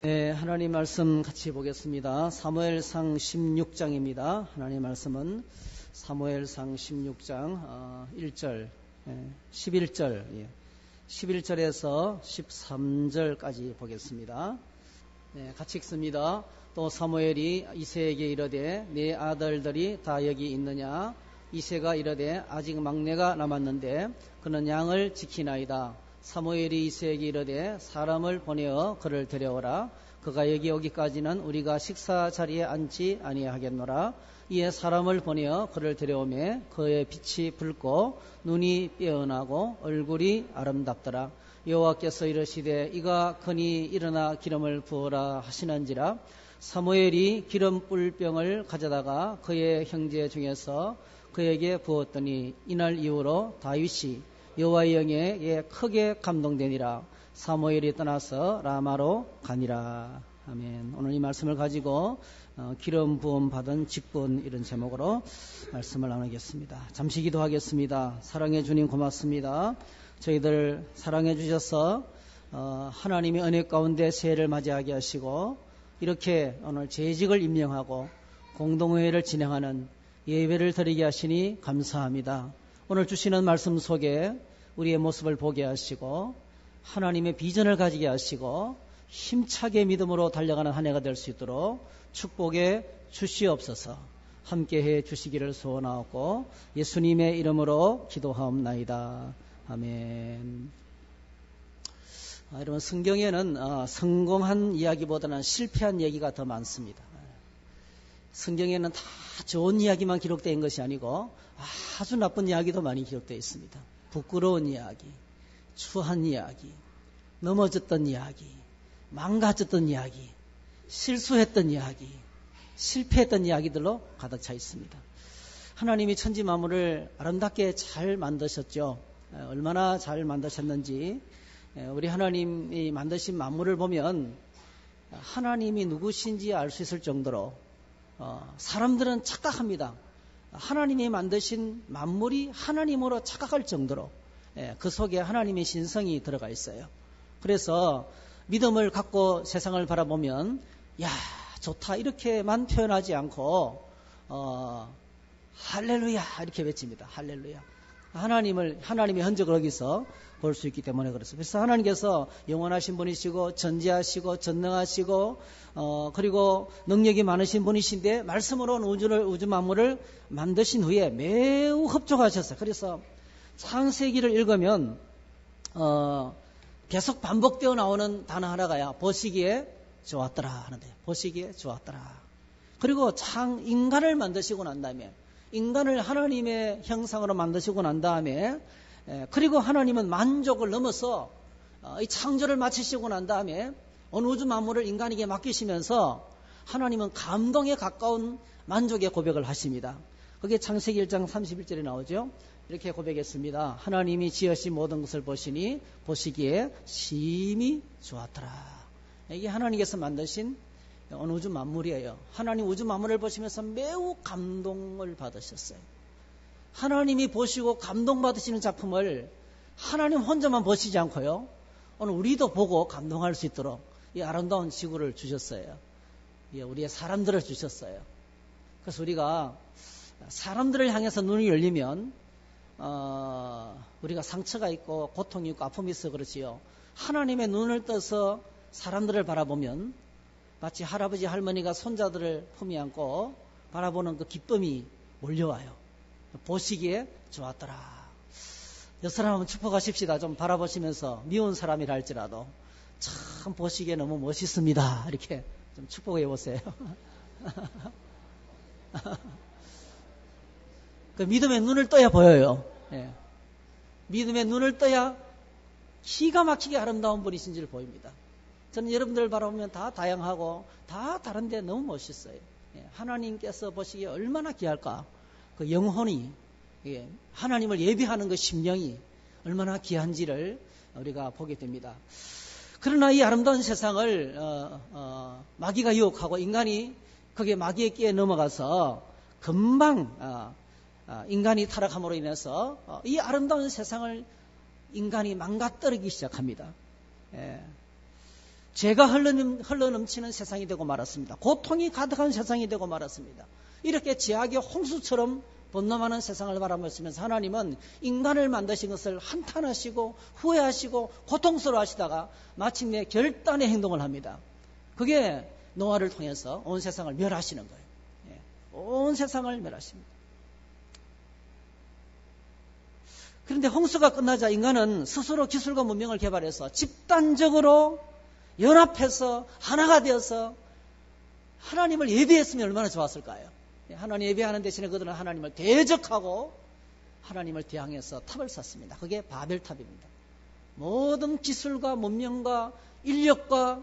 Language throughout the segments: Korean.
네, 하나님 말씀 같이 보겠습니다. 사무엘상 16장입니다. 하나님 말씀은 사무엘상 16장 1절, 11절, 11절에서 13절까지 보겠습니다. 네, 같이 읽습니다. 또 사무엘이 이새에게 이르되 네 아들들이 다 여기 있느냐? 이새가 이르되 아직 막내가 남았는데 그는 양을 지키나이다. 사무엘이 이새에게 이르되 사람을 보내어 그를 데려오라. 그가 여기 오기까지는 우리가 식사 자리에 앉지 아니하겠노라. 이에 사람을 보내어 그를 데려오매 그의 빛이 붉고 눈이 빼어나고 얼굴이 아름답더라. 여호와께서 이르시되 이가 크니 일어나 기름을 부어라 하시는지라. 사무엘이 기름 뿔병을 가져다가 그의 형제 중에서 그에게 부었더니 이날 이후로 다윗이 여호와의 영에 크게 감동되니라. 사무엘이 떠나서 라마로 가니라. 아멘. 오늘 이 말씀을 가지고 기름 부음 받은 직분 이런 제목으로 말씀을 나누겠습니다. 잠시 기도하겠습니다. 사랑해 주님 고맙습니다. 저희들 사랑해 주셔서 하나님의 은혜 가운데 새해를 맞이하게 하시고 이렇게 오늘 재직을 임명하고 공동회의를 진행하는 예배를 드리게 하시니 감사합니다. 오늘 주시는 말씀 속에 우리의 모습을 보게 하시고 하나님의 비전을 가지게 하시고 힘차게 믿음으로 달려가는 한 해가 될 수 있도록 축복해 주시옵소서. 함께해 주시기를 소원하고 예수님의 이름으로 기도하옵나이다. 아멘. 여러분, 성경에는 성공한 이야기보다는 실패한 얘기가 더 많습니다. 성경에는 다 좋은 이야기만 기록되어 있는 것이 아니고 아주 나쁜 이야기도 많이 기록되어 있습니다. 부끄러운 이야기, 추한 이야기, 넘어졌던 이야기, 망가졌던 이야기, 실수했던 이야기, 실패했던 이야기들로 가득 차 있습니다. 하나님이 천지 만물을 아름답게 잘 만드셨죠. 얼마나 잘 만드셨는지 우리 하나님이 만드신 만물을 보면 하나님이 누구신지 알 수 있을 정도로 사람들은 착각합니다. 하나님이 만드신 만물이 하나님으로 착각할 정도로 그 속에 하나님의 신성이 들어가 있어요. 그래서 믿음을 갖고 세상을 바라보면 야 좋다 이렇게만 표현하지 않고 할렐루야 이렇게 외칩니다. 할렐루야. 하나님의 흔적을 여기서 볼 수 있기 때문에 그렇습니다. 그래서 하나님께서 영원하신 분이시고 전지하시고 전능하시고 그리고 능력이 많으신 분이신데 말씀으로 우주 만물을 만드신 후에 매우 흡족하셨어요. 그래서 창세기를 읽으면 계속 반복되어 나오는 단어 하나가요. 보시기에 좋았더라 하는데 보시기에 좋았더라. 그리고 인간을 만드시고 난 다음에 인간을 하나님의 형상으로 만드시고 난 다음에 그리고 하나님은 만족을 넘어서 이 창조를 마치시고 난 다음에 어느 우주 만물을 인간에게 맡기시면서 하나님은 감동에 가까운 만족의 고백을 하십니다. 그게 창세기 1장 31절에 나오죠. 이렇게 고백했습니다. 하나님이 지으신 모든 것을 보시니 보시기에 심히 좋았더라. 이게 하나님께서 만드신 어느 우주 만물이에요. 하나님 우주 만물을 보시면서 매우 감동을 받으셨어요. 하나님이 보시고 감동받으시는 작품을 하나님 혼자만 보시지 않고요. 오늘 우리도 보고 감동할 수 있도록 이 아름다운 지구를 주셨어요. 우리의 사람들을 주셨어요. 그래서 우리가 사람들을 향해서 눈이 열리면 우리가 상처가 있고 고통이 있고 아픔이 있어 그렇지요. 하나님의 눈을 떠서 사람들을 바라보면 마치 할아버지 할머니가 손자들을 품에 안고 바라보는 그 기쁨이 몰려와요. 보시기에 좋았더라. 옆 사람 한번 축복하십시다. 좀 바라보시면서 미운 사람이라 할지라도 참 보시기에 너무 멋있습니다. 이렇게 좀 축복해 보세요. 그 믿음의 눈을 떠야 보여요. 예. 믿음의 눈을 떠야 기가 막히게 아름다운 분이신지를 보입니다. 저는 여러분들 바라보면 다 다양하고 다 다른데 너무 멋있어요. 예. 하나님께서 보시기에 얼마나 귀할까. 그 영혼이 하나님을 예비하는 그 심령이 얼마나 귀한지를 우리가 보게 됩니다. 그러나 이 아름다운 세상을 마귀가 유혹하고 인간이 거기에 마귀의 끼에 넘어가서 금방 인간이 타락함으로 인해서 이 아름다운 세상을 인간이 망가뜨리기 시작합니다. 죄가 흘러넘치는 세상이 되고 말았습니다. 고통이 가득한 세상이 되고 말았습니다. 이렇게 죄악의 홍수처럼 번놈하는 세상을 바라보시면서 하나님은 인간을 만드신 것을 한탄하시고 후회하시고 고통스러워하시다가 마침내 결단의 행동을 합니다. 그게 노아를 통해서 온 세상을 멸하시는 거예요. 온 세상을 멸하십니다. 그런데 홍수가 끝나자 인간은 스스로 기술과 문명을 개발해서 집단적으로 연합해서 하나가 되어서 하나님을 예배했으면 얼마나 좋았을까요? 하나님 예배하는 대신에 그들은 하나님을 대적하고 하나님을 대항해서 탑을 쌓습니다. 그게 바벨탑입니다. 모든 기술과 문명과 인력과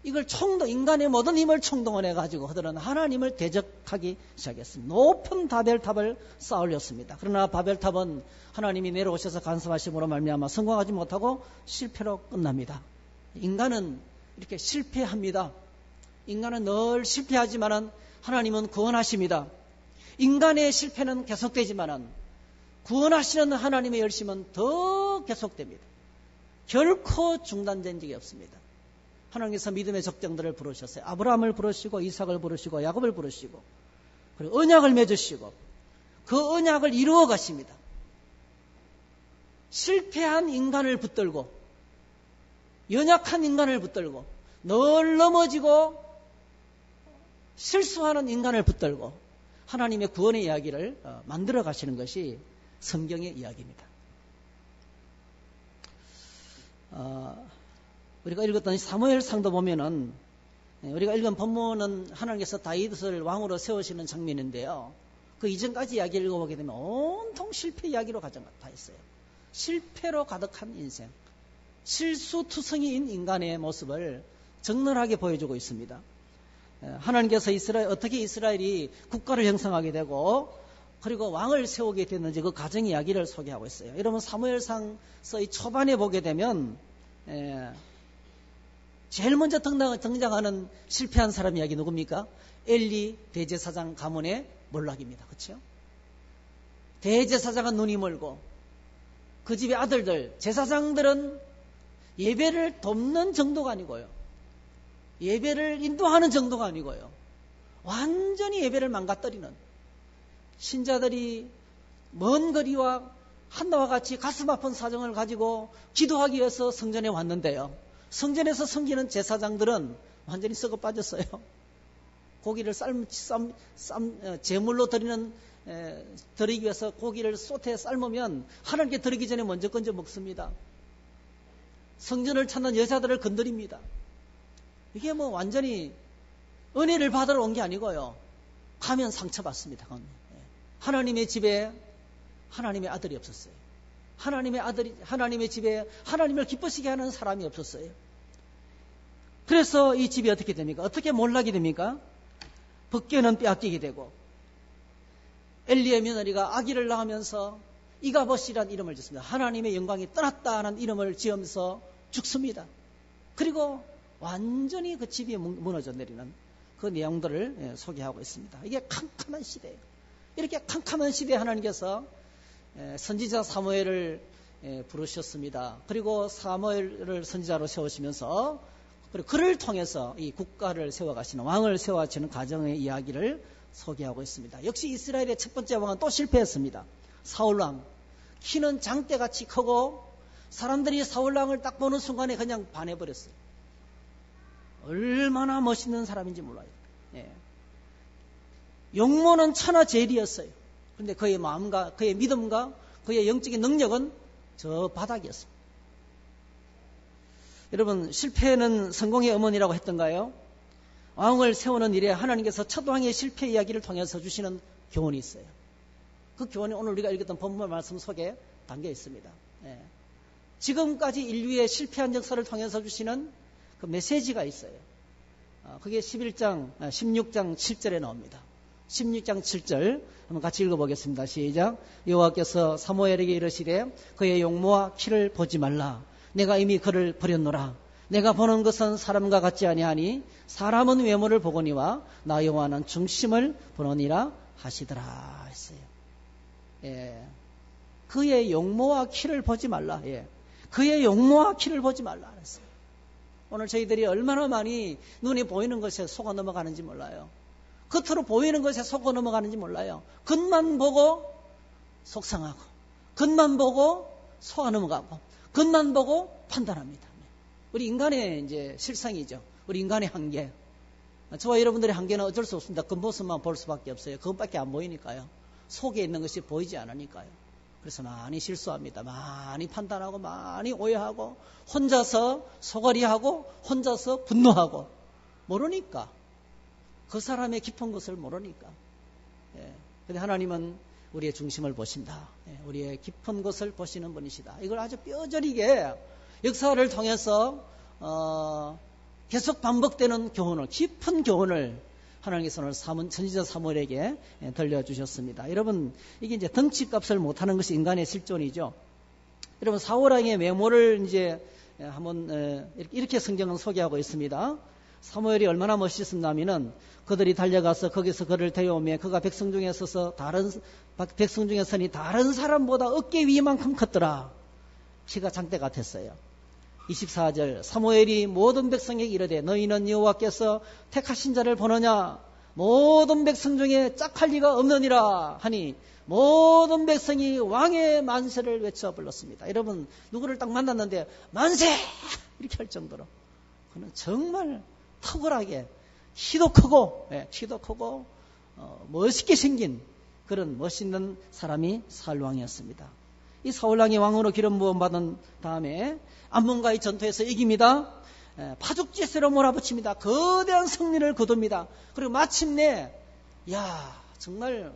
이걸 인간의 모든 힘을 총동원해가지고 그들은 하나님을 대적하기 시작했습니다. 높은 바벨탑을 쌓으렸습니다. 그러나 바벨탑은 하나님이 내려오셔서 간섭하심으로 말미암아 성공하지 못하고 실패로 끝납니다. 인간은 이렇게 실패합니다. 인간은 늘 실패하지만은 하나님은 구원하십니다. 인간의 실패는 계속되지만은 구원하시는 하나님의 열심은 더 계속됩니다. 결코 중단된 적이 없습니다. 하나님께서 믿음의 적장들을 부르셨어요. 아브라함을 부르시고 이삭을 부르시고 야곱을 부르시고 그리고 언약을 맺으시고 그 언약을 이루어 가십니다. 실패한 인간을 붙들고 연약한 인간을 붙들고 늘 넘어지고 실수하는 인간을 붙들고 하나님의 구원의 이야기를 만들어 가시는 것이 성경의 이야기입니다. 우리가 읽었던 사무엘상도 보면은 우리가 읽은 본문은 하나님께서 다윗을 왕으로 세우시는 장면인데요. 그 이전까지 이야기를 읽어보게 되면 온통 실패 이야기로 가 있어요. 실패로 가득한 인생, 실수투성이인 인간의 모습을 적나라하게 보여주고 있습니다. 하나님께서 어떻게 이스라엘이 국가를 형성하게 되고 그리고 왕을 세우게 됐는지 그 가정 이야기를 소개하고 있어요. 여러분 사무엘상서 이 초반에 보게 되면 제일 먼저 등장하는 실패한 사람 이야기 누굽니까? 엘리 대제사장 가문의 몰락입니다. 그렇죠? 대제사장은 눈이 멀고 그 집의 아들들 제사장들은 예배를 돕는 정도가 아니고요. 예배를 인도하는 정도가 아니고요. 완전히 예배를 망가뜨리는 신자들이 먼 거리와 한나와 같이 가슴 아픈 사정을 가지고 기도하기 위해서 성전에 왔는데요. 성전에서 섬기는 제사장들은 완전히 썩어 빠졌어요. 고기를 제물로 드리기 위해서 고기를 솥에 삶으면 하나님께 드리기 전에 먼저 건져 먹습니다. 성전을 찾는 여자들을 건드립니다. 이게 완전히 은혜를 받으러 온 게 아니고요. 가면 상처받습니다. 하나님의 집에 하나님의 아들이 없었어요. 하나님의 집에 하나님을 기쁘시게 하는 사람이 없었어요. 그래서 이 집이 어떻게 됩니까? 어떻게 몰락이 됩니까? 벗겨는 빼앗기게 되고 엘리의 며느리가 아기를 낳으면서 이가봇이라는 이름을 짓습니다. 하나님의 영광이 떠났다는 이름을 지으면서 죽습니다. 그리고 완전히 그 집이 무너져 내리는 그 내용들을 소개하고 있습니다. 이게 캄캄한 시대예요. 이렇게 캄캄한 시대에 하나님께서 선지자 사무엘을 부르셨습니다. 그리고 사무엘을 선지자로 세우시면서 그리고 그를 통해서 이 국가를 세워가시는 왕을 세워가시는 가정의 이야기를 소개하고 있습니다. 역시 이스라엘의 첫 번째 왕은 또 실패했습니다. 사울왕. 키는 장대같이 크고 사람들이 사울왕을 딱 보는 순간에 그냥 반해버렸어요. 얼마나 멋있는 사람인지 몰라요. 용모는 천하제일이었어요. 그런데 그의 마음과 그의 믿음과 그의 영적인 능력은 저 바닥이었습니다. 여러분, 실패는 성공의 어머니라고 했던가요? 왕을 세우는 일에 하나님께서 첫 왕의 실패 이야기를 통해서 주시는 교훈이 있어요. 그 교훈이 오늘 우리가 읽었던 본문 말씀 속에 담겨 있습니다. 지금까지 인류의 실패한 역사를 통해서 주시는 그 메시지가 있어요. 그게 16장 7절에 나옵니다. 16장 7절 한번 같이 읽어보겠습니다. 시작. 여호와께서 사무엘에게 이르시되 그의 용모와 키를 보지 말라. 내가 이미 그를 버렸노라. 내가 보는 것은 사람과 같지 아니하니 사람은 외모를 보거니와 나 여호와는 중심을 보느니라 하시더라 했어요. 그의 용모와 키를 보지 말라. 그의 용모와 키를 보지 말라 했어요. 오늘 저희들이 얼마나 많이 눈에 보이는 것에 속아 넘어가는지 몰라요. 겉으로 보이는 것에 속아 넘어가는지 몰라요. 겉만 보고 속상하고, 겉만 보고 속아 넘어가고, 겉만 보고 판단합니다. 우리 인간의 이제 실상이죠. 우리 인간의 한계. 저와 여러분들의 한계는 어쩔 수 없습니다. 겉모습만 볼 수밖에 없어요. 그것밖에 안 보이니까요. 속에 있는 것이 보이지 않으니까요. 그래서 많이 실수합니다. 많이 판단하고 많이 오해하고 혼자서 소갈이하고 혼자서 분노하고 모르니까 그 사람의 깊은 것을 모르니까. 그런데 하나님은 우리의 중심을 보신다. 우리의 깊은 것을 보시는 분이시다. 이걸 아주 뼈저리게 역사를 통해서 계속 반복되는 교훈을, 깊은 교훈을 하나님께서 오늘 선지자 사무엘에게 들려주셨습니다. 여러분, 이게 이제 덩치값을 못하는 것이 인간의 실존이죠. 여러분, 사울왕의 외모를 이제 한번 이렇게 성경은 소개하고 있습니다. 사무엘이 얼마나 멋있었냐면은 그들이 달려가서 거기서 그를 데려오며 그가 백성 중에 서서 백성 중에 서니 다른 사람보다 어깨 위만큼 컸더라. 키가 장대 같았어요. 24절 사무엘이 모든 백성에게 이르되 너희는 여호와께서 택하신 자를 보느냐 모든 백성 중에 짝할 리가 없느니라 하니 모든 백성이 왕의 만세를 외쳐 불렀습니다. 여러분 누구를 딱 만났는데 만세! 이렇게 할 정도로 그는 정말 탁월하게 키도 크고 멋있게 생긴 그런 멋있는 사람이 사울왕이었습니다. 이 사울왕이 왕으로 기름 부음 받은 다음에 암몬과의 전투에서 이깁니다. 파죽지세로 몰아붙입니다. 거대한 승리를 거둡니다. 그리고 마침내 정말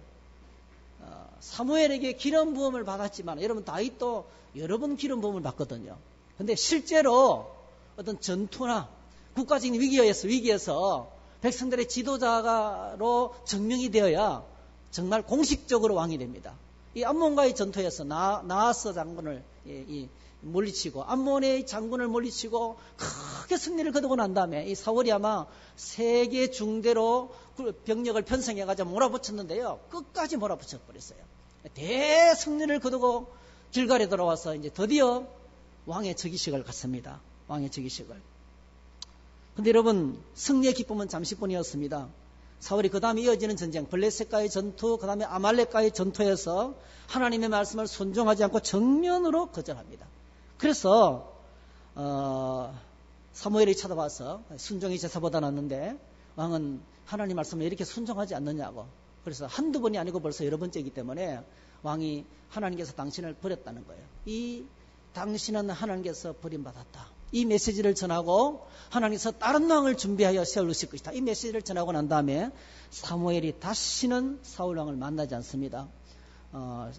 사무엘에게 기름 부음을 받았지만 여러분 다윗도 여러 번 기름 부음을 받거든요. 그런데 실제로 어떤 전투나 국가적인 위기에서 백성들의 지도자로 증명이 되어야 정말 공식적으로 왕이 됩니다. 이 암몬과의 전투에서 나하스 장군을 물리치고 암몬의 장군을 물리치고 크게 승리를 거두고 난 다음에 이 사울이 아마 세계 중대로 병력을 편성해가지고 몰아붙였는데요. 끝까지 몰아붙여버렸어요. 대승리를 거두고 길갈에 돌아와서 이제 드디어 왕의 즉위식을 갖습니다. 왕의 즉위식을. 근데 여러분 승리의 기쁨은 잠시뿐이었습니다. 사울이 그 다음에 이어지는 전쟁, 블레셋과의 전투, 그 다음에 아말렉과의 전투에서 하나님의 말씀을 순종하지 않고 정면으로 거절합니다. 그래서 사무엘이 찾아와서 순종이 제사보다 낫는데 왕은 하나님 말씀을 이렇게 순종하지 않느냐고. 그래서 한두 번이 아니고 벌써 여러 번째이기 때문에 왕이 하나님께서 당신을 버렸다는 거예요. 이 당신은 하나님께서 버림받았다. 이 메시지를 전하고 하나님께서 다른 왕을 준비하여 세우실 것이다. 이 메시지를 전하고 난 다음에 사무엘이 다시는 사울왕을 만나지 않습니다.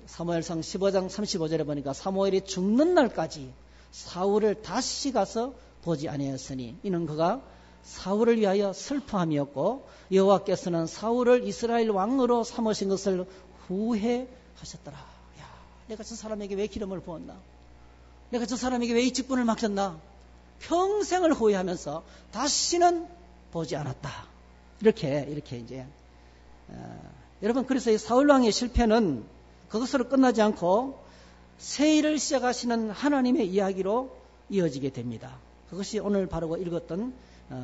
사무엘상 15장 35절에 보니까 사무엘이 죽는 날까지 사울을 다시 가서 보지 아니하였으니 이는 그가 사울을 위하여 슬퍼함이었고 여호와께서는 사울을 이스라엘 왕으로 삼으신 것을 후회하셨더라. 내가 저 사람에게 왜 기름을 부었나? 내가 저 사람에게 왜 이 직분을 맡겼나? 평생을 후회하면서 다시는 보지 않았다. 이렇게 이제 여러분 그래서 이 사울왕의 실패는 그것으로 끝나지 않고 새 일을 시작하시는 하나님의 이야기로 이어지게 됩니다. 그것이 오늘 바로 읽었던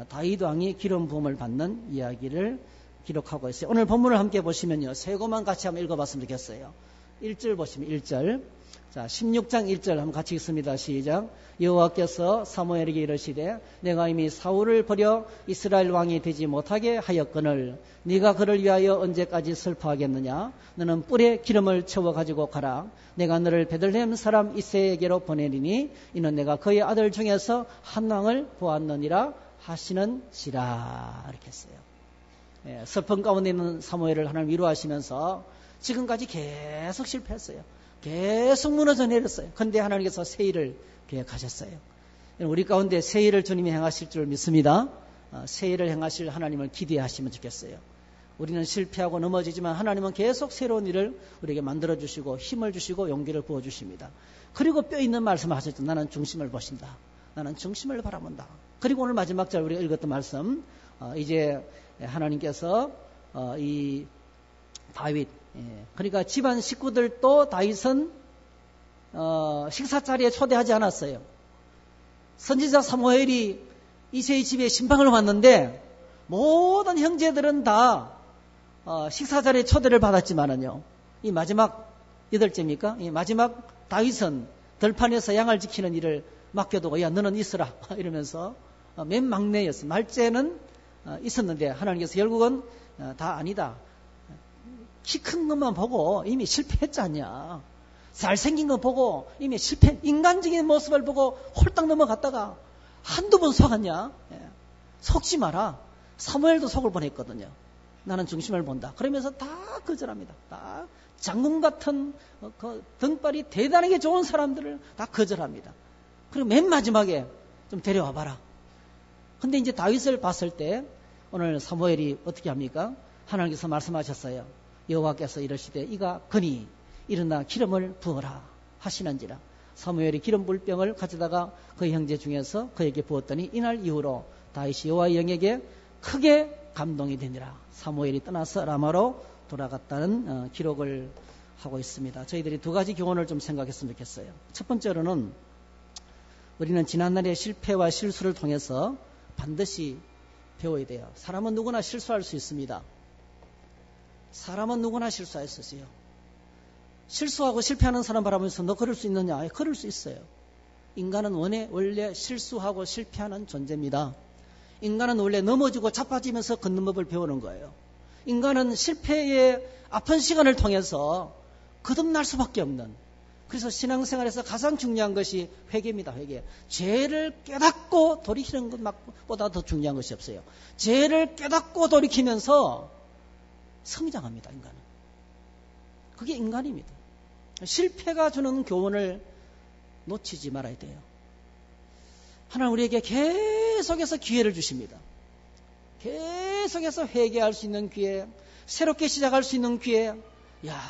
다윗 왕이 기름 부음을 받는 이야기를 기록하고 있어요. 오늘 본문을 함께 보시면요. 세 고만 같이 한번 읽어봤으면 좋겠어요. 1절 보시면 1절. 자, 16장 1절 한번 같이 읽습니다. 시작. 여호와께서 사무엘에게 이르시되 내가 이미 사울을 버려 이스라엘 왕이 되지 못하게 하였거늘 네가 그를 위하여 언제까지 슬퍼하겠느냐? 너는 뿔에 기름을 채워 가지고 가라. 내가 너를 베들레헴 사람 이새에게로 보내리니 이는 내가 그의 아들 중에서 한 왕을 보았느니라 하시는지라. 이렇게 했어요. 슬픔 가운데 있는 사무엘을 하나님 위로하시면서 지금까지 계속 실패했어요. 계속 무너져 내렸어요. 그런데 하나님께서 새 일을 계획하셨어요. 우리 가운데 새 일을 주님이 행하실 줄 믿습니다. 새 일을 행하실 하나님을 기대하시면 좋겠어요. 우리는 실패하고 넘어지지만 하나님은 계속 새로운 일을 우리에게 만들어주시고 힘을 주시고 용기를 부어주십니다. 그리고 뼈 있는 말씀을 하셨죠. 나는 중심을 보신다. 나는 중심을 바라본다. 그리고 오늘 마지막 절 우리가 읽었던 말씀 이제 하나님께서 이 다윗 그러니까 집안 식구들도 다윗은 식사 자리에 초대하지 않았어요. 선지자 사무엘이 이세의 집에 신방을 왔는데 모든 형제들은 다 식사 자리에 초대를 받았지만은요, 이 마지막 8째입니까? 이 마지막 다윗은 들판에서 양을 지키는 일을 맡겨두고, 야, 너는 있으라 이러면서 맨 막내였어. 말째는 있었는데 하나님께서 결국은 다 아니다. 키 큰 것만 보고 이미 실패했지 않냐. 잘생긴 거 보고 이미 인간적인 모습을 보고 홀딱 넘어갔다가 한두 번 속았냐. 속지 마라. 사무엘도 속을 뻔했거든요. 나는 중심을 본다. 그러면서 다 거절합니다. 다 장군 같은 그 등발이 대단하게 좋은 사람들을 다 거절합니다. 그리고 맨 마지막에 좀 데려와 봐라. 근데 이제 다윗을 봤을 때 오늘 사무엘이 어떻게 합니까? 하나님께서 말씀하셨어요. 여호와께서 이르시되 이가 거니 일어나 기름을 부어라 하시는지라. 사무엘이 기름 부을 병을 가져다가 그 형제 중에서 그에게 부었더니 이날 이후로 다윗이 여호와의 영에게 크게 감동이 되니라. 사무엘이 떠나서 라마로 돌아갔다는 기록을 하고 있습니다. 저희들이 두 가지 교훈을 좀 생각했으면 좋겠어요. 첫 번째로는 우리는 지난날의 실패와 실수를 통해서 반드시 배워야 돼요. 사람은 누구나 실수할 수 있습니다. 사람은 누구나 실수할 수 있어요. 실수하고 실패하는 사람 바라보면서 너 그럴 수 있느냐? 그럴 수 있어요. 인간은 원래 실수하고 실패하는 존재입니다. 인간은 원래 넘어지고 자빠지면서 걷는 법을 배우는 거예요. 인간은 실패의 아픈 시간을 통해서 거듭날 수밖에 없는, 그래서 신앙생활에서 가장 중요한 것이 회개입니다. 회개. 죄를 깨닫고 돌이키는 것보다 더 중요한 것이 없어요. 죄를 깨닫고 돌이키면서 성장합니다. 인간은. 그게 인간입니다. 실패가 주는 교훈을 놓치지 말아야 돼요. 하나님 우리에게 계속해서 기회를 주십니다. 계속해서 회개할 수 있는 기회, 새롭게 시작할 수 있는 기회. 야,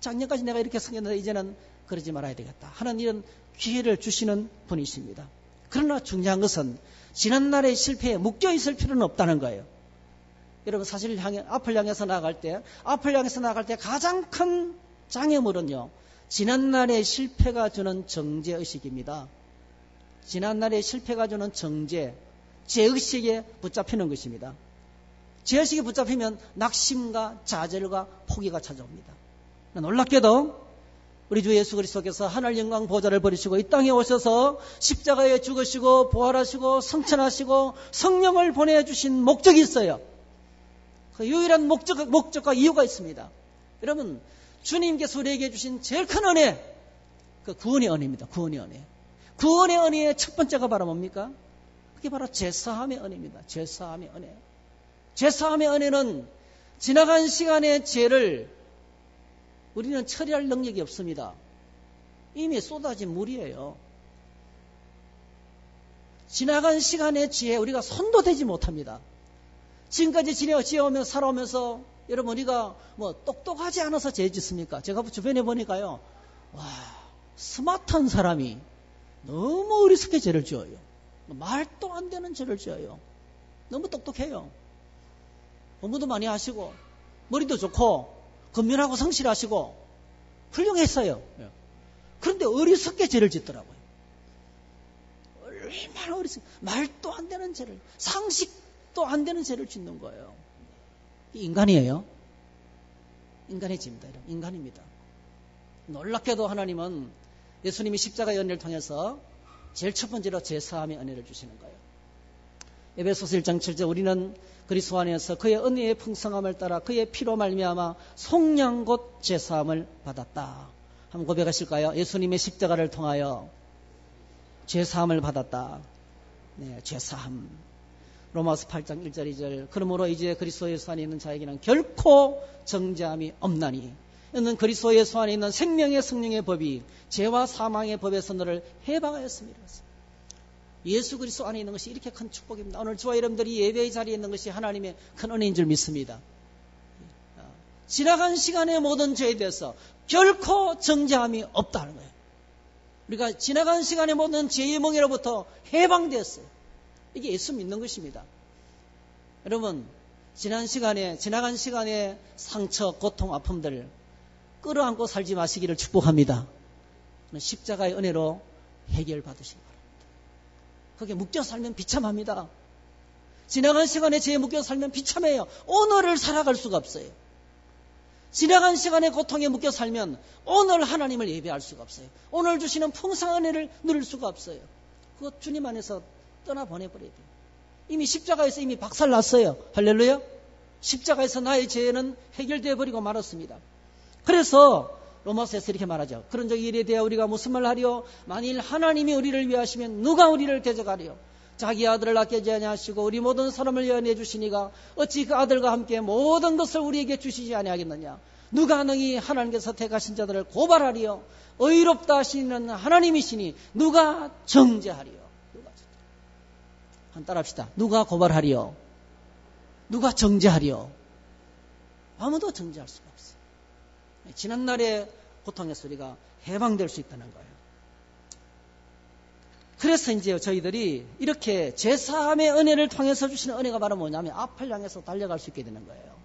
작년까지 내가 이렇게 성했는데 이제는 그러지 말아야 되겠다 하는 이런 기회를 주시는 분이십니다. 그러나 중요한 것은 지난날의 실패에 묶여 있을 필요는 없다는 거예요. 여러분 사실 앞을 향해서 나아갈 때 가장 큰 장애물은요, 지난날의 실패가 주는 정죄의식입니다. 지난날의 실패가 주는 죄의식에 붙잡히는 것입니다. 죄의식에 붙잡히면 낙심과 좌절과 포기가 찾아옵니다. 놀랍게도 우리 주 예수 그리스도께서 하늘 영광 보좌를 버리시고 이 땅에 오셔서 십자가에 죽으시고 부활하시고 성천하시고 성령을 보내주신 목적이 있어요. 그 유일한 목적과 이유가 있습니다. 여러분, 주님께서 우리에게 주신 제일 큰 은혜, 그 구원의 은혜입니다. 구원의 은혜. 구원의 은혜의 첫 번째가 바로 뭡니까? 그게 바로 죄사함의 은혜입니다. 죄사함의 은혜. 죄사함의 은혜는 지나간 시간의 죄를 우리는 처리할 능력이 없습니다. 이미 쏟아진 물이에요. 지나간 시간의 죄에 우리가 손도 대지 못합니다. 지금까지 지내오며 살아오면서 여러분 우리가 뭐 똑똑하지 않아서 죄 짓습니까? 제가 주변에 보니까요, 와, 스마트한 사람이 너무 어리석게 죄를 지어요. 말도 안 되는 죄를 지어요. 너무 똑똑해요. 공부도 많이 하시고 머리도 좋고 건면하고 성실하시고 훌륭했어요. 그런데 어리석게 죄를 짓더라고요. 얼마나 어리석게, 말도 안 되는 죄를, 상식도 안 되는 죄를 짓는 거예요. 인간이에요. 인간의 죄입니다. 인간입니다. 놀랍게도 하나님은 예수님이 십자가의 은혜를 통해서 제일 첫 번째로 죄사함의 은혜를 주시는 거예요. 에베소서 1장 7절 우리는 그리스도 안에서 그의 은혜의 풍성함을 따라 그의 피로 말미암아 속량 곧 죄사함을 받았다. 한번 고백하실까요? 예수님의 십자가를 통하여 죄사함을 받았다. 네, 죄사함. 로마서 8장 1절 2절 그러므로 이제 그리스도 예수 안에 있는 자에게는 결코 정죄함이 없나니 이는 그리스도 예수 안에 있는 생명의 성령의 법이 죄와 사망의 법에서 너를 해방하였습니다. 예수 그리스도 안에 있는 것이 이렇게 큰 축복입니다. 오늘 저와 여러분들이 예배의 자리에 있는 것이 하나님의 큰 은혜인 줄 믿습니다. 지나간 시간의 모든 죄에 대해서 결코 정죄함이 없다는 거예요. 우리가 지나간 시간의 모든 죄의 멍에로부터 해방되었어요. 이게 예수 믿는 것입니다. 여러분, 지나간 시간의 상처, 고통, 아픔들 끌어안고 살지 마시기를 축복합니다. 십자가의 은혜로 해결받으시기 바랍니다. 거기에 묶여 살면 비참합니다. 지나간 시간에 죄에 묶여 살면 비참해요. 오늘을 살아갈 수가 없어요. 지나간 시간에 고통에 묶여 살면 오늘 하나님을 예배할 수가 없어요. 오늘 주시는 풍성한 은혜를 누릴 수가 없어요. 그것 주님 안에서 떠나보내버려야 돼요. 이미 십자가에서 이미 박살났어요. 할렐루야. 십자가에서 나의 죄는 해결되어 버리고 말았습니다. 그래서 로마서에서 이렇게 말하죠. 그런 적 일에 대해 우리가 무슨 말 하리요? 만일 하나님이 우리를 위하시면 누가 우리를 대적하리요? 자기 아들을 아끼지 아니하시고 우리 모든 사람을 위하여 내주시니가 어찌 그 아들과 함께 모든 것을 우리에게 주시지 아니하겠느냐? 누가 능히 하나님께서 택하신 자들을 고발하리요? 의롭다 하시는 하나님이시니 누가 정죄하리요? 한 따라합시다. 누가 고발하리요? 누가 정죄하리요? 아무도 정죄할 수가 없어요. 지난날의 고통에서 우리가 해방될 수 있다는 거예요. 그래서 이제 저희들이 이렇게 제사함의 은혜를 통해서 주시는 은혜가 바로 뭐냐면 앞을 향해서 달려갈 수 있게 되는 거예요.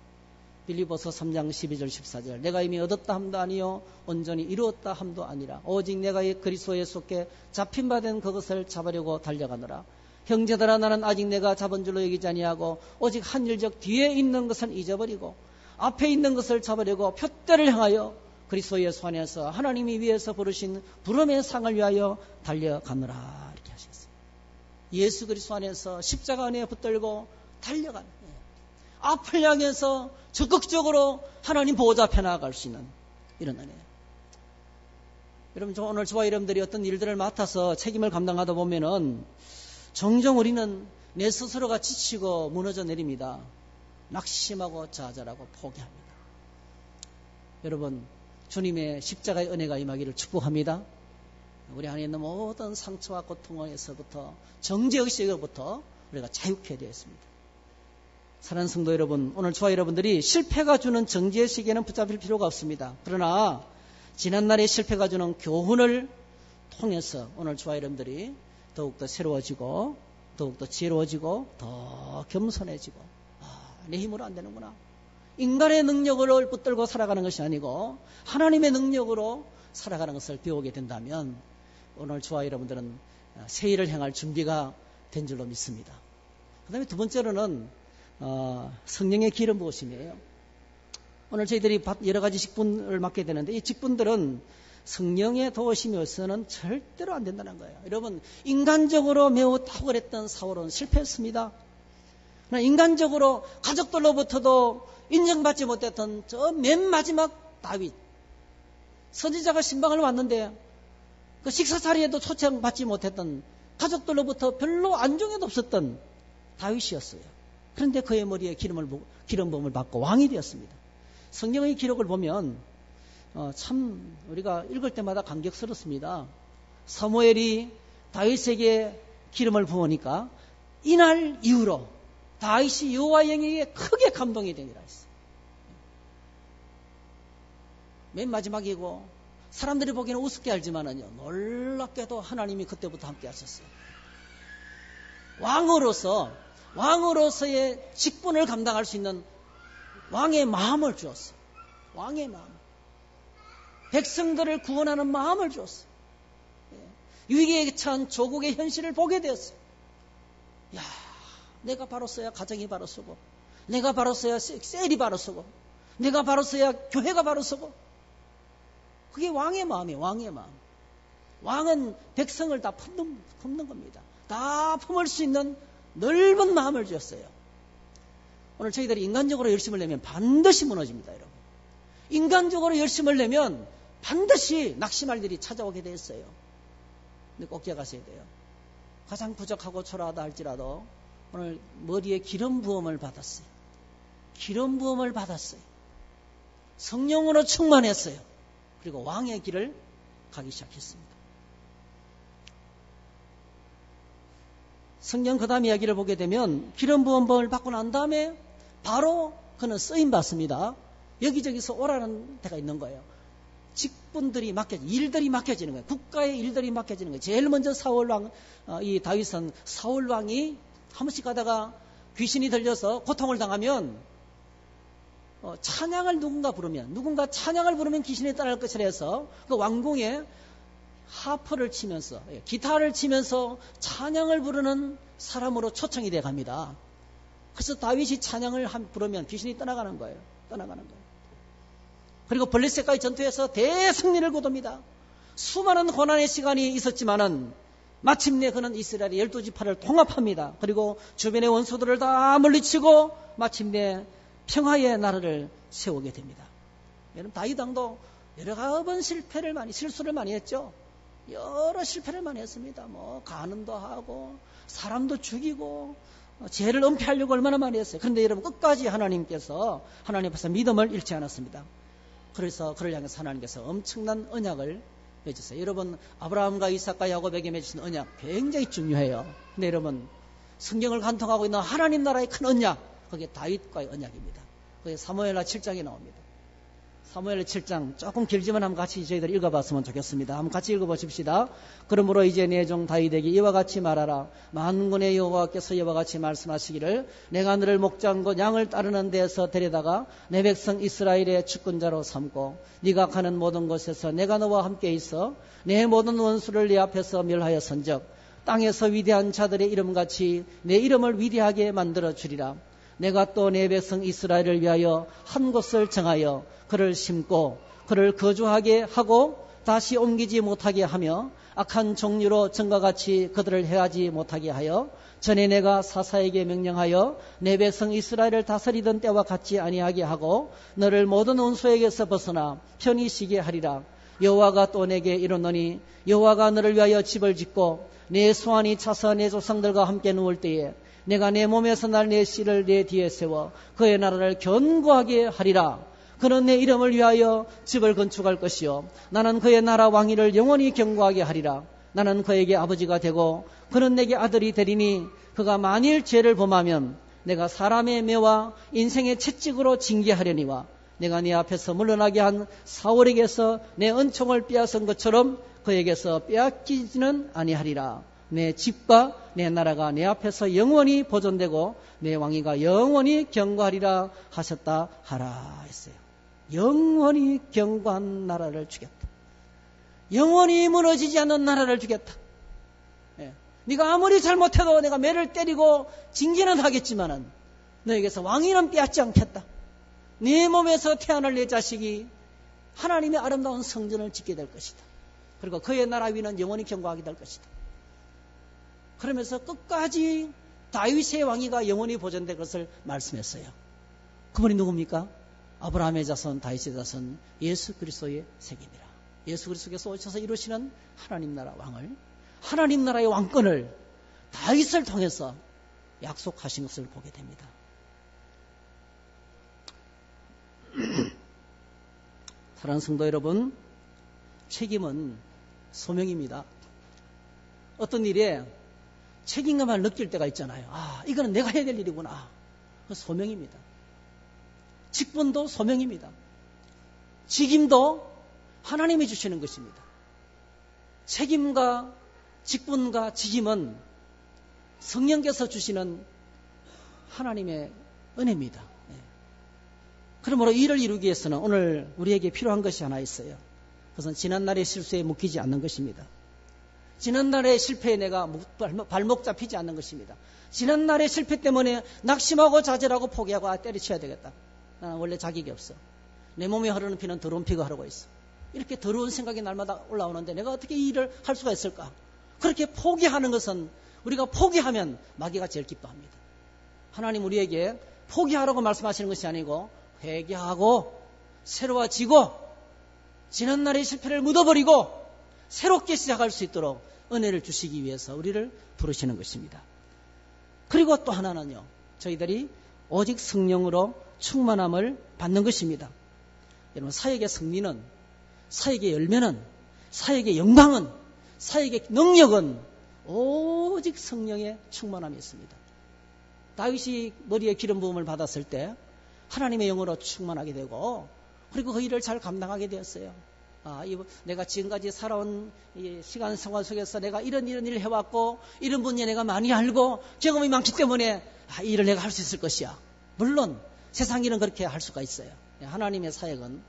빌립보서 3장 12절 14절 내가 이미 얻었다 함도 아니요 온전히 이루었다 함도 아니라 오직 내가 이 그리스도에 속해 잡힌 바 된 그것을 잡으려고 달려가노라. 형제들아 나는 아직 내가 잡은 줄로 여기지 아니하고 오직 한 일적 뒤에 있는 것은 잊어버리고 앞에 있는 것을 잡으려고 표대를 향하여 그리스도 예수 안에서 하나님이 위에서 부르신 부름의 상을 위하여 달려가노라. 이렇게 하셨어요. 예수 그리스도 안에서 십자가 은혜에 붙들고 달려가는 거예요. 앞을 향해서 적극적으로 하나님 보호자 앞에 나아갈 수 있는 이런 은혜예요. 여러분 오늘 저와 여러분들이 어떤 일들을 맡아서 책임을 감당하다 보면은 종종 우리는 내 스스로가 지치고 무너져 내립니다. 낙심하고 좌절하고 포기합니다. 여러분 주님의 십자가의 은혜가 임하기를 축복합니다. 우리 안에 있는 모든 상처와 고통에서부터 정죄의식으로부터 우리가 자유케 되었습니다. 사랑하는 성도 여러분, 오늘 저와 여러분들이 실패가 주는 정죄의식에는 붙잡힐 필요가 없습니다. 그러나 지난날의 실패가 주는 교훈을 통해서 오늘 저와 여러분들이 더욱더 새로워지고 더욱더 지혜로워지고 더 겸손해지고 내 힘으로 안 되는구나. 인간의 능력을 붙들고 살아가는 것이 아니고 하나님의 능력으로 살아가는 것을 배우게 된다면 오늘 저와 여러분들은 새 일을 행할 준비가 된 줄로 믿습니다. 그 다음에 두 번째로는 성령의 기름 부으심이에요. 오늘 저희들이 여러 가지 직분을 맡게 되는데 이 직분들은 성령의 도우심이 없어서는 절대로 안 된다는 거예요. 여러분 인간적으로 매우 탁월했던 사울은 실패했습니다. 인간적으로 가족들로부터도 인정받지 못했던 저 맨 마지막 다윗 선지자가 신방을 왔는데 그 식사 자리에도 초청받지 못했던 가족들로부터 별로 안중에도 없었던 다윗이었어요. 그런데 그의 머리에 기름 부음을 받고 왕이 되었습니다. 성경의 기록을 보면 참 우리가 읽을 때마다 감격스럽습니다. 사무엘이 다윗에게 기름을 부으니까 이날 이후로 다윗이 여호와 영에게 크게 감동이 되니라 했어요. 맨 마지막이고 사람들이 보기에는 우습게 알지만은요 놀랍게도 하나님이 그때부터 함께 하셨어요. 왕으로서의 직분을 감당할 수 있는 왕의 마음을 주었어요. 왕의 마음. 백성들을 구원하는 마음을 주었어요. 위기에 처한 조국의 현실을 보게 되었어요. 야, 내가 바로 써야 가정이 바로 서고, 내가 바로 써야 셀이 바로 서고, 내가 바로 써야 교회가 바로 서고. 그게 왕의 마음이에요. 왕의 마음. 왕은 백성을 다 품는 겁니다. 다 품을 수 있는 넓은 마음을 주었어요. 오늘 저희들이 인간적으로 열심을 내면 반드시 무너집니다, 여러분. 인간적으로 열심을 내면 반드시 낙심할 일이 찾아오게 되었어요. 근데 꼭 기억하셔야 돼요. 가장 부족하고 초라하다 할지라도 오늘 머리에 기름 부음을 받았어요. 기름 부음을 받았어요. 성령으로 충만했어요. 그리고 왕의 길을 가기 시작했습니다. 성경 그 다음 이야기를 보게 되면 기름 부음을 받고 난 다음에 바로 그는 쓰임 받습니다. 여기저기서 오라는 데가 있는 거예요. 직분들이 일들이 맡겨지는 거예요. 국가의 일들이 맡겨지는 거예요. 제일 먼저 사울왕, 이 다윗은 사울왕이 한 번씩 가다가 귀신이 들려서 고통을 당하면 찬양을 누군가 찬양을 부르면 귀신이 따를 것이라 해서 그 왕궁에 하프를 치면서 기타를 치면서 찬양을 부르는 사람으로 초청이 돼 갑니다. 그래서 다윗이 찬양을 부르면 귀신이 떠나가는 거예요. 떠나가는 거예요. 그리고 블레셋과의 전투에서 대승리를 거둡니다. 수많은 고난의 시간이 있었지만은 마침내 그는 이스라엘의 12지파를 통합합니다. 그리고 주변의 원수들을 다 물리치고 마침내 평화의 나라를 세우게 됩니다. 여러분, 다윗 왕도 여러 번 실수를 많이 했죠. 여러 실패를 많이 했습니다. 간음도 하고 사람도 죽이고 죄를 은폐하려고 얼마나 많이 했어요. 그런데 여러분, 끝까지 하나님께서 하나님 앞에서 믿음을 잃지 않았습니다. 그래서 그를 향해서 하나님께서 엄청난 언약을 맺으세요. 여러분, 아브라함과 이삭과 야곱에게 맺으신 언약 굉장히 중요해요. 근데 여러분, 성경을 간통하고 있는 하나님 나라의 큰 언약, 그게 다윗과의 언약입니다. 그게 사무엘하 7장에 나옵니다. 사무엘 7장 조금 길지만 한번 같이 저희들 읽어봤으면 좋겠습니다. 한번 같이 읽어보십시다. 그러므로 이제 내 종 다윗에게 이와 같이 말하라. 만군의 여호와께서 이와 같이 말씀하시기를 내가 너를 목장 곧 양을 따르는 데에서 데려다가 내 백성 이스라엘의 주권자로 삼고 네가 가는 모든 곳에서 내가 너와 함께 있어 내 모든 원수를 네 앞에서 멸하였은즉 땅에서 위대한 자들의 이름같이 내 이름을 위대하게 만들어 주리라. 내가 또 내 백성 이스라엘을 위하여 한 곳을 정하여 그를 심고 그를 거주하게 하고 다시 옮기지 못하게 하며 악한 종류로 전과 같이 그들을 해하지 못하게 하여 전에 내가 사사에게 명령하여 내 백성 이스라엘을 다스리던 때와 같지 아니하게 하고 너를 모든 원수에게서 벗어나 편히 쉬게 하리라. 여호와가 또 내게 이르노니 여호와가 너를 위하여 집을 짓고 내 소환이 차서 내 조상들과 함께 누울 때에 내가 내 몸에서 날 내 씨를 내 뒤에 세워 그의 나라를 견고하게 하리라. 그는 내 이름을 위하여 집을 건축할 것이요 나는 그의 나라 왕위를 영원히 견고하게 하리라. 나는 그에게 아버지가 되고 그는 내게 아들이 되리니 그가 만일 죄를 범하면 내가 사람의 매와 인생의 채찍으로 징계하려니와 내가 네 앞에서 물러나게 한 사울에게서 내 은총을 빼앗은 것처럼 그에게서 빼앗기지는 아니하리라. 내 집과 내 나라가 내 앞에서 영원히 보존되고 내 왕위가 영원히 견고하리라 하셨다 하라 했어요. 영원히 견고한 나라를 주겠다. 영원히 무너지지 않는 나라를 주겠다. 네가 아무리 잘못해도 내가 매를 때리고 징계는 하겠지만은 너에게서 왕위는 빼앗지 않겠다. 네 몸에서 태어날 내 자식이 하나님의 아름다운 성전을 짓게 될 것이다. 그리고 그의 나라 위는 영원히 견고하게 될 것이다. 그러면서 끝까지 다윗의 왕위가 영원히 보존될 것을 말씀했어요. 그분이 누굽니까? 아브라함의 자손, 다윗의 자손, 예수 그리스도의 세계입니다. 예수 그리스도께서 오셔서 이루시는 하나님 나라 왕을, 하나님 나라의 왕권을 다윗을 통해서 약속하신 것을 보게 됩니다. 사랑하는 성도 여러분, 책임은 소명입니다. 어떤 일에 책임감을 느낄 때가 있잖아요. 이거는 내가 해야 될 일이구나. 그 소명입니다. 직분도 소명입니다. 직임도 하나님이 주시는 것입니다. 책임과 직분과 직임은 성령께서 주시는 하나님의 은혜입니다. 그러므로 이를 이루기 위해서는 오늘 우리에게 필요한 것이 하나 있어요. 그것은 지난날의 실수에 묶이지 않는 것입니다. 지난날의 실패에 내가 발목 잡히지 않는 것입니다. 지난날의 실패 때문에 낙심하고 좌절하고 포기하고 때려쳐야 되겠다. 나는 원래 자격이 없어. 내 몸에 흐르는 피는 더러운 피가 흐르고 있어. 이렇게 더러운 생각이 날마다 올라오는데 내가 어떻게 이 일을 할 수가 있을까? 그렇게 포기하는 것은 우리가 포기하면 마귀가 제일 기뻐합니다. 하나님 우리에게 포기하라고 말씀하시는 것이 아니고 회개하고 새로워지고 지난날의 실패를 묻어버리고 새롭게 시작할 수 있도록 은혜를 주시기 위해서 우리를 부르시는 것입니다. 그리고 또 하나는요, 저희들이 오직 성령으로 충만함을 받는 것입니다. 여러분, 사역의 승리는, 사역의 열매는, 사역의 영광은, 사역의 능력은 오직 성령의 충만함이 있습니다. 다윗이 머리에 기름 부음을 받았을 때 하나님의 영으로 충만하게 되고 그리고 그 일을 잘 감당하게 되었어요. 내가 지금까지 살아온 이 시간 생활 속에서 내가 이런 일을 해왔고 이런 분야 내가 많이 알고 경험이 많기 때문에 이 일을 내가 할 수 있을 것이야. 물론 세상 일은 그렇게 할 수가 있어요. 하나님의 사역은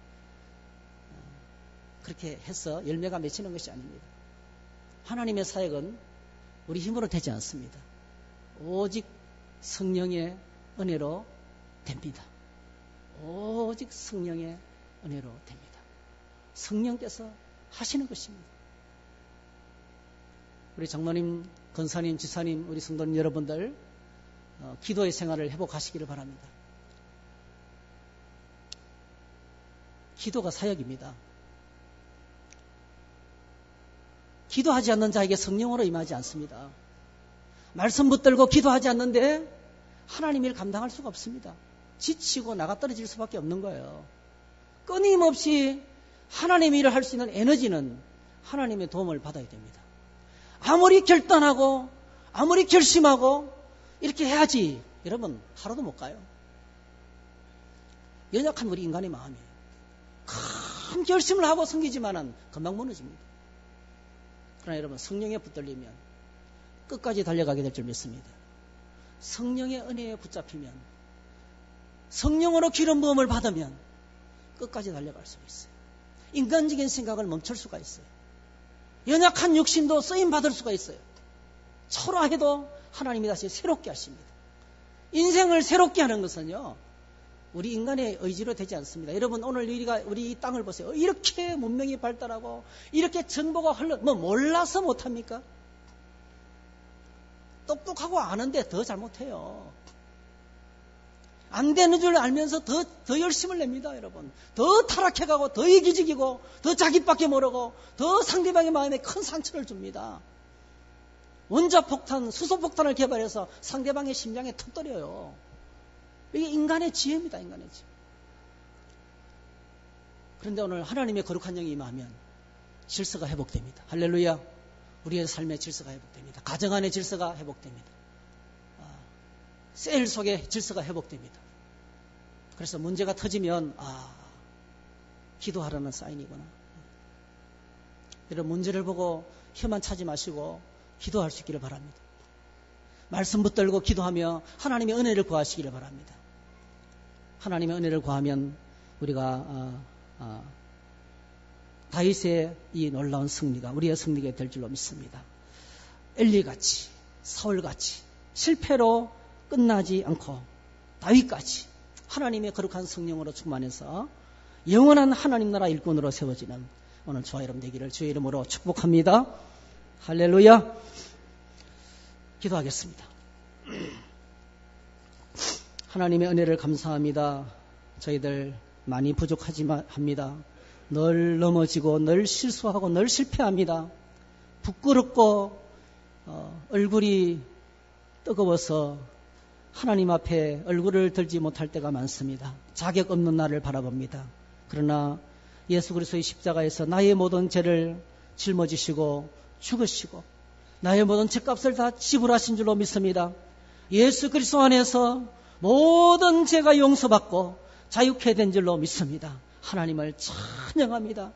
그렇게 해서 열매가 맺히는 것이 아닙니다. 하나님의 사역은 우리 힘으로 되지 않습니다. 오직 성령의 은혜로 됩니다. 오직 성령의 은혜로 됩니다. 성령께서 하시는 것입니다. 우리 장로님, 권사님, 지사님, 우리 성도님 여러분들 기도의 생활을 회복하시기를 바랍니다. 기도가 사역입니다. 기도하지 않는 자에게 성령으로 임하지 않습니다. 말씀 붙들고 기도하지 않는데 하나님 일 감당할 수가 없습니다. 지치고 나가 떨어질 수밖에 없는 거예요. 끊임없이 하나님 일을 할 수 있는 에너지는 하나님의 도움을 받아야 됩니다. 아무리 결단하고 아무리 결심하고 이렇게 해야지 여러분 하루도 못 가요. 연약한 우리 인간의 마음이에요. 큰 결심을 하고 섬기지만은 금방 무너집니다. 그러나 여러분 성령에 붙들리면 끝까지 달려가게 될 줄 믿습니다. 성령의 은혜에 붙잡히면 성령으로 기름 부음을 받으면 끝까지 달려갈 수가 있어요. 인간적인 생각을 멈출 수가 있어요. 연약한 육신도 쓰임 받을 수가 있어요. 초라해도 하나님이 다시 새롭게 하십니다. 인생을 새롭게 하는 것은요, 우리 인간의 의지로 되지 않습니다. 여러분 오늘 우리 이 땅을 보세요. 이렇게 문명이 발달하고 이렇게 정보가 몰라서 못합니까? 똑똑하고 아는데 더 잘못해요. 안 되는 줄 알면서 더 열심을 냅니다, 여러분. 더 타락해가고, 더 이기적이고, 더 자기밖에 모르고, 더 상대방의 마음에 큰 상처를 줍니다. 원자폭탄, 수소폭탄을 개발해서 상대방의 심장에 터뜨려요. 이게 인간의 지혜입니다, 인간의 지혜. 그런데 오늘 하나님의 거룩한 영이 임하면 질서가 회복됩니다. 할렐루야. 우리의 삶의 질서가 회복됩니다. 가정 안의 질서가 회복됩니다. 셀 속의 질서가 회복됩니다. 그래서 문제가 터지면 기도하라는 사인이구나. 이런 문제를 보고 혀만 차지 마시고 기도할 수 있기를 바랍니다. 말씀 붙들고 기도하며 하나님의 은혜를 구하시기를 바랍니다. 하나님의 은혜를 구하면 우리가 다윗의 이 놀라운 승리가 우리의 승리가 될 줄로 믿습니다. 엘리같이 사울같이 실패로 끝나지 않고 다윗같이 하나님의 거룩한 성령으로 충만해서 영원한 하나님 나라 일꾼으로 세워지는 오늘 저와 여러분 되기를 주의 이름으로 축복합니다. 할렐루야. 기도하겠습니다. 하나님의 은혜를 감사합니다. 저희들 많이 부족하지만 합니다. 늘 넘어지고 늘 실수하고 늘 실패합니다. 부끄럽고 얼굴이 뜨거워서 하나님 앞에 얼굴을 들지 못할 때가 많습니다. 자격 없는 나를 바라봅니다. 그러나 예수 그리스도의 십자가에서 나의 모든 죄를 짊어지시고 죽으시고 나의 모든 죄값을 다 지불하신 줄로 믿습니다. 예수 그리스도 안에서 모든 죄가 용서받고 자유케 된 줄로 믿습니다. 하나님을 찬양합니다.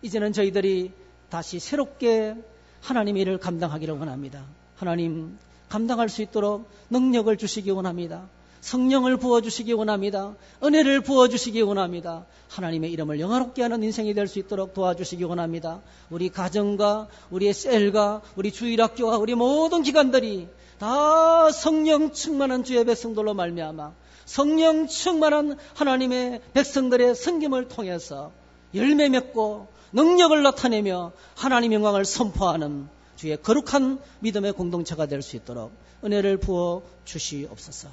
이제는 저희들이 다시 새롭게 하나님의 일을 감당하기를 원합니다. 하나님 감당할 수 있도록 능력을 주시기 원합니다. 성령을 부어주시기 원합니다. 은혜를 부어주시기 원합니다. 하나님의 이름을 영화롭게 하는 인생이 될 수 있도록 도와주시기 원합니다. 우리 가정과 우리의 셀과 우리 주일학교와 우리 모든 기관들이 다 성령 충만한 주의 백성들로 말미암아 성령 충만한 하나님의 백성들의 섬김을 통해서 열매 맺고 능력을 나타내며 하나님의 영광을 선포하는 주의 거룩한 믿음의 공동체가 될 수 있도록 은혜를 부어 주시옵소서.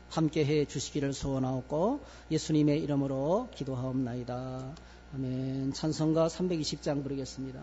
함께해 주시기를 소원하옵고 예수님의 이름으로 기도하옵나이다. 아멘. 찬송가 320장 부르겠습니다.